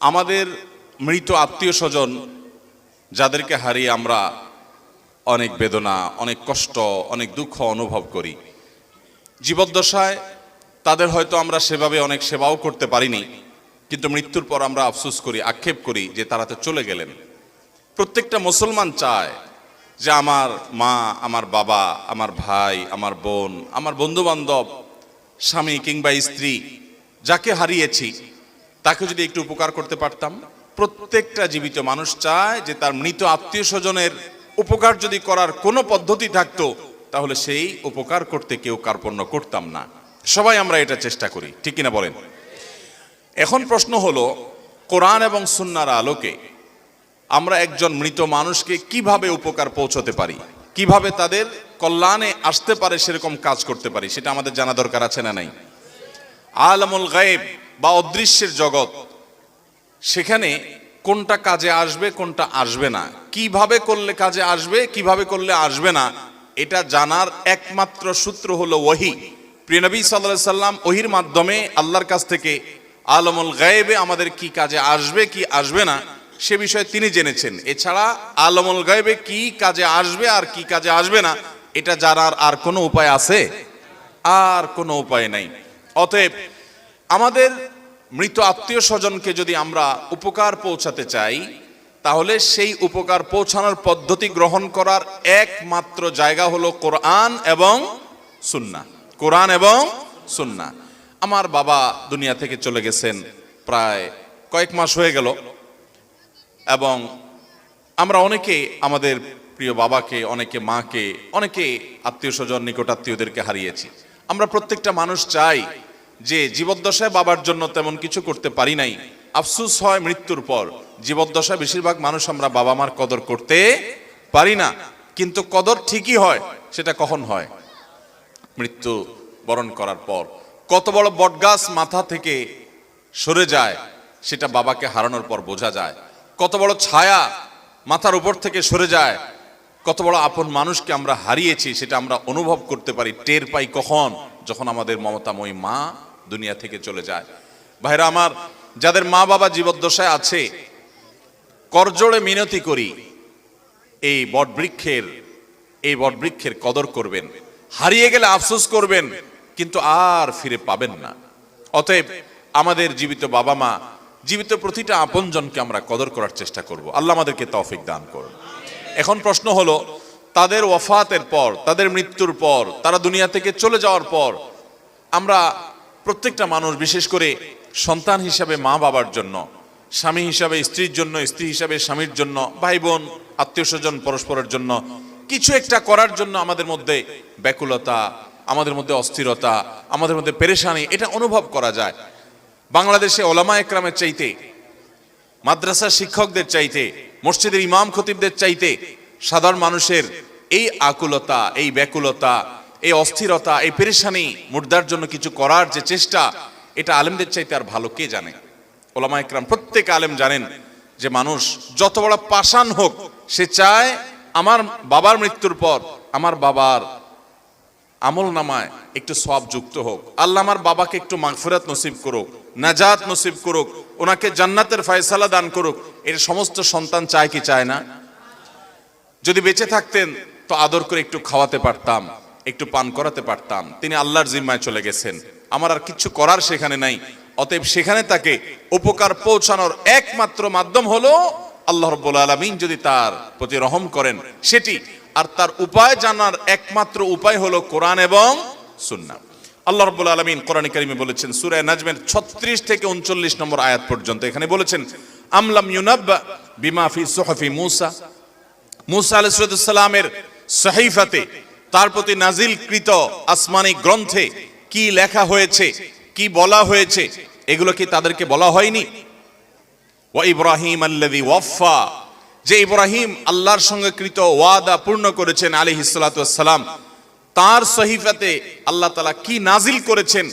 আমাদের মৃত আত্মীয় স্বজন যাদেরকে হারিয়ে আমরা অনেক বেদনা, অনেক কষ্ট, অনেক দুঃখ অনুভব করি। জীবদ্দশায় তাদের হয়তো আমরা সেভাবে অনেক সেবাও করতে পারিনি, কিন্তু মৃত্যুর পর আমরা আফসোস করি, আক্ষেপ করি যে তারা তো চলে গেলেন। প্রত্যেকটা মুসলমান চায় যে আমার মা, আমার বাবা, আমার ভাই, আমার বোন, আমার বন্ধু বান্ধব, স্বামী কিংবা স্ত্রী যাকে হারিয়েছি তাকে যদি একটু উপকার করতে পারতাম। প্রত্যেকটা জীবিত মানুষ চায় যে তার মৃত আত্মীয় স্বজনের উপকার যদি করার কোনো পদ্ধতি থাকতো তাহলে সেই উপকার করতে কেউ কার্পণ্য করতাম না। সবাই আমরা এটা চেষ্টা করি, ঠিক কিনা বলেন? এখন প্রশ্ন হলো, কোরআন এবং সুন্নাহর আলোকে আমরা একজন মৃত মানুষকে কিভাবে উপকার পৌঁছতে পারি, কিভাবে তাদের কল্যাণে আসতে পারে সেরকম কাজ করতে পারি, সেটা আমাদের জানা দরকার আছে না নাই? আলামুল গায়েব বা অদৃশ্যের জগৎ, সেখানে কোনটা কাজে আসবে কোনটা আসবে না, কিভাবে করলে কাজে আসবে কিভাবে করলে আসবে না, এটা জানার একমাত্র সূত্র হলো ওহী। প্রিয় নবী সাল্লাল্লাহু আলাইহি সাল্লাম ওহীর মাধ্যমে আল্লাহর কাছ থেকে আলামুল গায়েবে আমাদের কি কাজে আসবে কি আসবে না সে বিষয়ে তিনি জেনেছেন। এছাড়া আলামুল গায়েবে কি কাজে আসবে আর কি কাজে আসবে না এটা জানার আর কোনো উপায় আছে? আর কোনো উপায় নাই। অতএব আমাদের মৃত আত্মীয় স্বজনকে যদি আমরা উপকার পৌঁছাতে চাই তাহলে সেই উপকার পৌঁছানোর পদ্ধতি গ্রহণ করার একমাত্র জায়গা হলো কোরআন এবং সুন্নাহ। কোরআন এবং সুন্নাহ। আমার বাবা দুনিয়া থেকে চলে গেছেন প্রায় কয়েক মাস হয়ে গেল, এবং আমরা অনেকে আমাদের প্রিয় বাবাকে, অনেকে মাকে, অনেকে আত্মীয় স্বজন নিকট আত্মীয়দেরকে হারিয়েছি। আমরা প্রত্যেকটা মানুষ চাই যে জীবদ্দশায় বাবার জন্য তেমন কিছু করতে পারি নাই, আফসোস হয় মৃত্যুর পর। জীবদ্দশায় বেশিরভাগ মানুষ আমরা বাবা মার কদর করতে পারি না, কিন্তু কদর ঠিকই হয়। সেটা কখন হয়? মৃত্যু বরণ করার পর। কত বড় বটগাছ মাথা থেকে সরে যায় সেটা বাবাকে হারানোর পর বোঝা যায়। কত বড় ছায়া মাথার উপর থেকে সরে যায়, কত বড় আপন মানুষকে আমরা হারিয়েছি সেটা আমরা অনুভব করতে পারি, টের পাই কখন? যখন আমাদের মমতাময়ী মা দুনিয়া থেকে চলে যায়। ভাইরা আমার, যাদের মা বাবা জীবদ্দশায় আছে, করজোড়ে মিনতি করি এই বটবৃক্ষের কদর করবেন। হারিয়ে গেলে আফসোস করবেন, কিন্তু আর ফিরে পাবেন না। অতএব আমাদের জীবিত বাবা মা, জীবিত প্রতিটা আপনজনকে আমরা কদর করার চেষ্টা করব। আল্লাহ আমাদেরকে তৌফিক দান করুন। এখন প্রশ্ন হলো, তাদের ওয়াফাতের পর, তাদের মৃত্যুর পর, তারা দুনিয়া থেকে চলে যাওয়ার পর আমরা প্রত্যেকটা মানুষ, বিশেষ করে সন্তান হিসাবে মা বাবার জন্য, স্বামী হিসাবে স্ত্রীর জন্য, স্ত্রী হিসাবে স্বামীর জন্য, ভাই বোন আত্মীয় স্বজন পরস্পরের জন্য কিছু একটা করার জন্য আমাদের মধ্যে ব্যাকুলতা, আমাদের মধ্যে অস্থিরতা, আমাদের মধ্যে পেরেশানি, এটা অনুভব করা যায়। বাংলাদেশে ওলামা একরামের চাইতে, মাদ্রাসার শিক্ষকদের চাইতে, মসজিদের ইমাম খতিবদের চাইতে সাধারণ মানুষের এই আকুলতা, এই ব্যাকুলতা, এই অস্থিরতা, এই পেরেশানি, মুর্দার জন্য কিছু করার যে চেষ্টা, এটা আলেমদের চাইতে আর ভালো কে জানে? ওলামা একরাম প্রত্যেক আলেম জানেন যে মানুষ যত বড় পাষাণ হোক, সে চায় আমার বাবার মৃত্যুর পর আমার বাবার আমল নামায় একটু সওয়াব যুক্ত হোক, আল্লাহ আমার বাবাকে একটু মাগফিরাত নসিব করুক, নাজাত নসিব করুক, ওনাকে জান্নাতের ফয়সালা দান করুক। এর সমস্ত সন্তান চায় কি চায় না? যদি বেঁচে থাকতেন তো আদর করে একটু খাওয়াতে পারতাম, একটু পান করাতে পারতাম। তিনি আল্লাহর জিম্মায় চলে গেছেন, আমার আর কিছু করার সেখানে নাই। অতএব সেখানে তাকে উপকার পৌঁছানোর একমাত্র মাধ্যম হলো আল্লাহ রাব্বুল আলামিন যদি তার প্রতি রহম করেন সেটি, আর তার উপায় জানার একমাত্র উপায় হলো কোরআন এবং সুন্নাহ। আল্লাহ রাব্বুল আলামিন কোরআনে কারিমে বলেছেন, সূরা নাজমের 36 থেকে 39 নম্বর আয়াত পর্যন্ত, এখানে বলেছেন, আমলাম ইউনাব্বা বিমা ফি সুহফি মূসা, মূসা আলাইহিস সালামের সহিফাতে, তার প্রতি নাজিলকৃত আসমানি গ্রন্থে কি লেখা হয়েছে, কি বলা হয়েছে, এগুলো কি তাদেরকে বলা হয়নি? ওয়া ইব্রাহিম আল্লাযী ওয়াফা, যে ইব্রাহিম আল্লাহর সঙ্গে কৃত ওয়াদা পূর্ণ করেছেন আলাইহিস সালাতু ওয়াস সালাম, তার সহিফাতে আল্লাহ তাআলা কি নাজিল করেছেন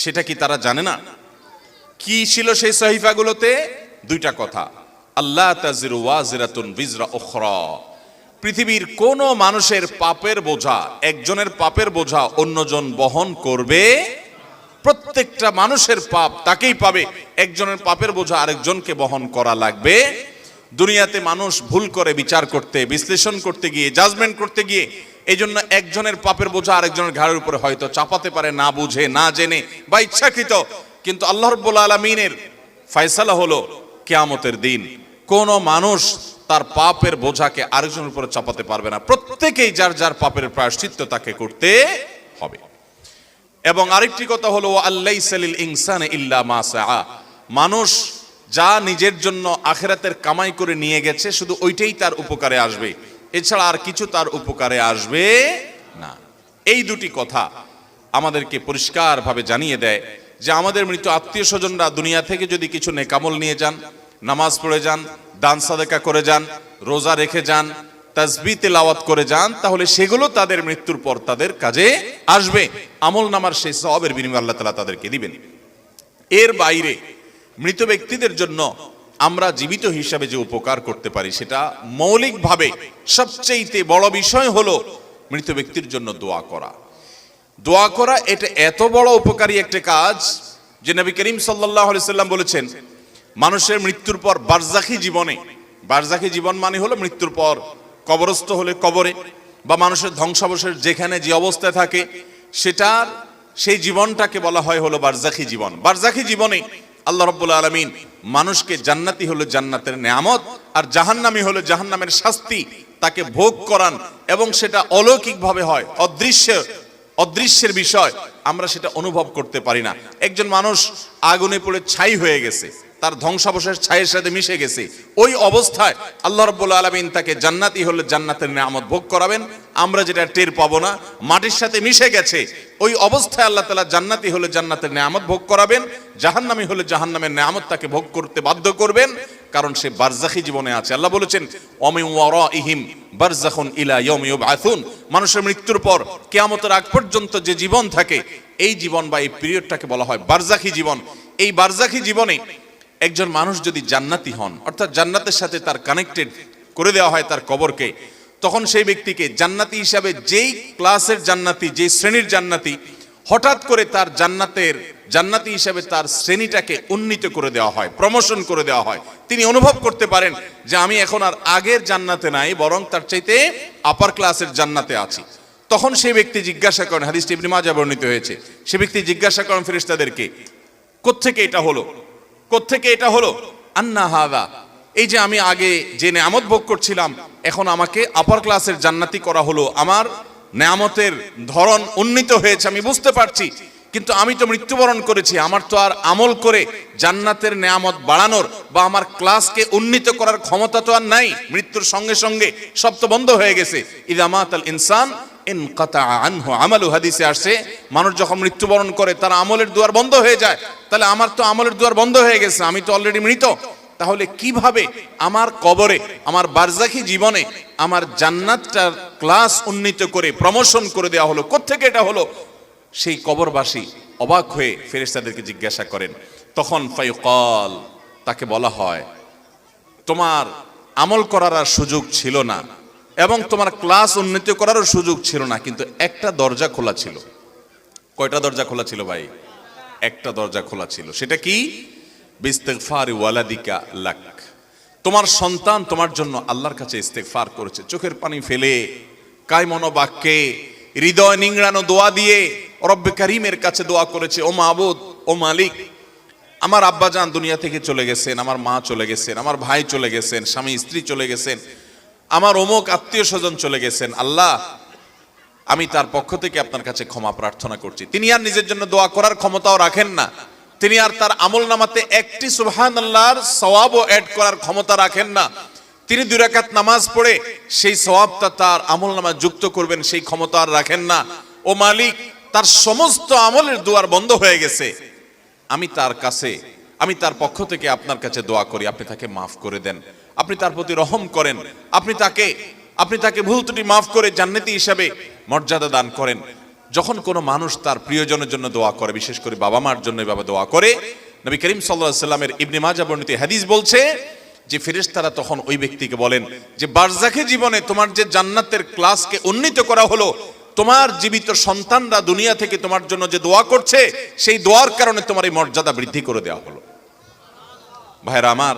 সেটা কি তারা জানে না? কি ছিল সেই সহিফাগুলোতে? দুইটা কথা, আল্লাহ তাজিরু ওয়াজিরাতুন বিজরা উখরা, পৃথিবীর কোন মানুষের পাপের বোঝা, একজনের পাপের বোঝা অন্যজন বহন করবে প্রত্যেকটা মানুষের পাপ তাকেই পাবে। একজনের পাপের বোঝা আরেকজনকে বহন করা লাগবে। দুনিয়াতে মানুষ ভুল করে বিচার করতে, বিশ্লেষণ করতে গিয়ে, জাজমেন্ট করতে গিয়ে, এই জন্য একজনের পাপের বোঝা আরেকজনের ঘাড়ের উপরে হয়তো চাপাতে পারে, না বুঝে, না জেনে বা ইচ্ছাকৃত। কিন্তু আল্লাহ রাব্বুল আলামিনের ফয়সালা হলো কিয়ামতের দিন কোন মানুষ তার পাপের বোঝাকে আরেকজনের উপরে চাপাতে পারবে না। প্রত্যেকেই যার যার পাপের প্রায়শ্চিত্ত তাকে করতে হবে। এবং আরেকটি কথা হলো আল্লাইসা লিল ইনসানি ইল্লা মা সাআ, মানুষ যা নিজের জন্য আখিরাতের কামাই করে নিয়ে গেছে শুধু ওইটাই তার উপকারে আসবে, এছাড়া আর কিছু তার উপকারে আসবে না। এই দুটি কথা আমাদেরকে পরিষ্কারভাবে জানিয়ে দেয় যে আমাদের মৃত আত্মীয় স্বজনরা দুনিয়া থেকে যদি কিছু নেকামল নিয়ে যান, নামাজ পড়ে যান, দান সাদেকা করে যান, রোজা রেখে যান, তাসবিহ তিলাওয়াত করে যান, তাহলে সেগুলো তাদের মৃত্যুর পর তাদের কাজে আসবে। আমল নামার সেই সওয়াবের বিনিময়ে আল্লাহ তাআলা তাদেরকে দিবেন। এর বাইরে মৃত ব্যক্তিদের জন্য আমরা জীবিত হিসাবে যে উপকার করতে পারি সেটা মৌলিকভাবে সবচেয়ে বড় বিষয় হলো মৃত ব্যক্তির জন্য দোয়া করা। দোয়া করা এটা এত বড় উপকারী একটা কাজ যে নবী করিম সাল্লাল্লাহু আলাইহি সাল্লাম বলেছেন, মানুষের মৃত্যুর পর বারজাখী জীবনে, বারজাখী জীবন মানে হলো মৃত্যুর পর কবরস্থ হলে কবরে বা মানুষের ধ্বংসাবশেষ যেখানে যে অবস্থায় থাকে সেটার সেই জীবনটাকে বলা হয় হলো বারজাখী জীবন। বারজাখী জীবনে আল্লাহ রাব্বুল আলামিন মানুষকে জান্নাতি হলো জান্নাতের নেয়ামত আর জাহান্নামী হলো জাহান্নামের শাস্তি তাকে ভোগ করান, এবং সেটা অলৌকিকভাবে হয়, অদৃশ্যের বিষয়, আমরা সেটা অনুভব করতে পারি না। একজন মানুষ আগুনে পড়ে ছাই হয়ে গেছে, তার ধ্বংসাবশেষ ছাইয়ের সাথে মিশে গেছে, ওই অবস্থায় আল্লাহ রাব্বুল আলামিন তাকে জান্নাতি হলে জান্নাতের নেয়ামত ভোগ করাবেন, আমরা যেটা টের পাবো না, মাটির সাথে মিশে গেছে, ওই অবস্থায় আল্লাহ তাআলা জান্নাতি হলে জান্নাতের নেয়ামত ভোগ করাবেন, জাহান্নামী হলে জাহান্নামের নেয়ামত তাকে ভোগ করতে বাধ্য করবেন, কারণ সে বারজাখী জীবনে আছে। আল্লাহ বলেছেন ওয়ামিন ওয়ারাইহিম বারযাখুন ইলা ইয়াউমি ইউবআসুন, মানুষের মৃত্যুর পর কিয়ামতের আগ পর্যন্ত যে জীবন থাকে এই জীবন বা এই পিরিয়ডটাকে বলা হয় বারজাখী জীবন। এই বারজাখী জীবনে একজন মানুষ যদি জান্নাতি হন, অর্থাৎ জান্নাতের সাথে তার কানেক্টেড করে দেওয়া হয় তার কবরকে, তখন সেই ব্যক্তিকে জান্নাতি হিসাবে যেই ক্লাসের জান্নাতি, যে শ্রেণীর জান্নাতি, হঠাৎ করে তার জান্নাতি হিসাবে তার শ্রেণীটাকে উন্নীত করে দেওয়া হয়, প্রমোশন করে দেওয়া হয়। তিনি অনুভব করতে পারেন যে আমি এখন আর আগের জান্নাতে নাই, বরং তার চাইতে আপার ক্লাসের জান্নাতে আছি। তখন সেই ব্যক্তি জিজ্ঞাসা করেন, হাদিসটি ইবনে মাজাহ বর্ণিত হয়েছে, সে ব্যক্তি জিজ্ঞাসা করেন ফেরেশতাদেরকে, কোত্থেকে এটা হলো, কোত্থেকে এটা হলো? আন্না হাদা, এই যে আমি আগে যে নেয়ামত ভোগ করছিলাম এখন আমাকে আপার ক্লাসের জান্নাতি করা হলো, আমার নেয়ামতের ধরন উন্নীত হয়েছে, আমি বুঝতে পারছি, কিন্তু আমি তো মৃত্যুবরণ করেছি, আমার তো আর আমল করে জান্নাতের নেয়ামত বাড়ানোর বা আমার ক্লাসকে উন্নীত করার ক্ষমতা তো আর নাই, মৃত্যুর সঙ্গে সঙ্গে সব তো বন্ধ হয়ে গেছে। ইযা মাতাল ইনসান ইনকাতা আনহু আমালু, হাদিসে আসছে মানুষ যখন মৃত্যুবরণ করে তার আমলের দুয়ার বন্ধ হয়ে যায়। তাহলে আমার তো আমলের দুয়ার বন্ধ হয়ে গেছে, আমি তো অলরেডি মৃত, তাহলে কিভাবে আমার কবরে, আমার বারজাখী জীবনে আমার জান্নাতটার ক্লাস উন্নীত করে প্রমোশন করে দেওয়া হলো, কোত্থেকে এটা হলো? সেই কবরবাসী অবাক হয়ে ফেরেশতাদেরকে জিজ্ঞাসা করেন, তখন ফায়ুকাল, তাকে বলা হয় তোমার আমল করার আর সুযোগ ছিল না এবং তোমার ক্লাস উন্নীত করারও সুযোগ ছিল না, কিন্তু একটা দরজা খোলা ছিল। কয়টা দরজা খোলা ছিল ভাই? একটা দরজা খোলা ছিল। সেটা কি? বিস্তিগফারি ওয়ালাদিকা লাক, তোমার সন্তান তোমার জন্য আল্লাহর কাছে ইস্তেগফার করেছে, চোখের পানি ফেলে, কায় মনোবাক্যে, হৃদয় নিংড়ানো দোয়া দিয়ে রব্বে কারীমের কাছে দোয়া করেছে, ও মাবুদ, ও মালিক, আমার আব্বাজান দুনিয়া থেকে চলে গেছেন, আমার মা চলে গেছেন, আমার ভাই চলে গেছেন, স্বামী স্ত্রী চলে গেছেন, আমার অমুক আত্মীয় স্বজন চলে গেছেন, আল্লাহ আমি তার পক্ষ থেকে আপনার কাছে ক্ষমা প্রার্থনা করছি। তিনি আর নিজের জন্য দোয়া করার ক্ষমতাও রাখেন না, তিনি আর তার আমল নামাতে একটি সুবহানাল্লাহর সওয়াবও অ্যাড করার ক্ষমতা রাখেন না। তিনি 2 রাকাত নামাজ পড়ে সেই সওয়াবটা তার আমল নামায় যুক্ত করবেন সেই ক্ষমতা আর রাখেন না। ও মালিক, তার সমস্ত আমলের দুয়ার বন্ধ হয়ে গেছে, আমি তার পক্ষ থেকে আপনার কাছে দোয়া করি, আপনি তাকে মাফ করে দেন, আপনি তার প্রতি রহম করেন, আপনি তাকে ভুল ত্রুটি মাফ করে জান্নাতি হিসাবে মর্যাদা দান করেন। যখন কোনো মানুষ তার প্রিয়জনের জন্য দোয়া করে, বিশেষ করে বাবা মার জন্য এভাবে দোয়া করে, নবী করিম সাল্লাল্লাহু আলাইহি ওয়াসাল্লামের ইবনে মাজাহ বর্ণিত হাদিস বলছে যে ফেরেশতারা তখন ওই ব্যক্তিকে বলেন যে বারজাখী জীবনে তোমার যে জান্নাতের ক্লাসকে উন্নীত করা হলো, তোমার জীবিত সন্তানরা দুনিয়া থেকে তোমার জন্য যে দোয়া করছে, সেই দোয়ার কারণে তোমার এই মর্যাদা বৃদ্ধি করে দেওয়া হলো। ভাইরা আমার,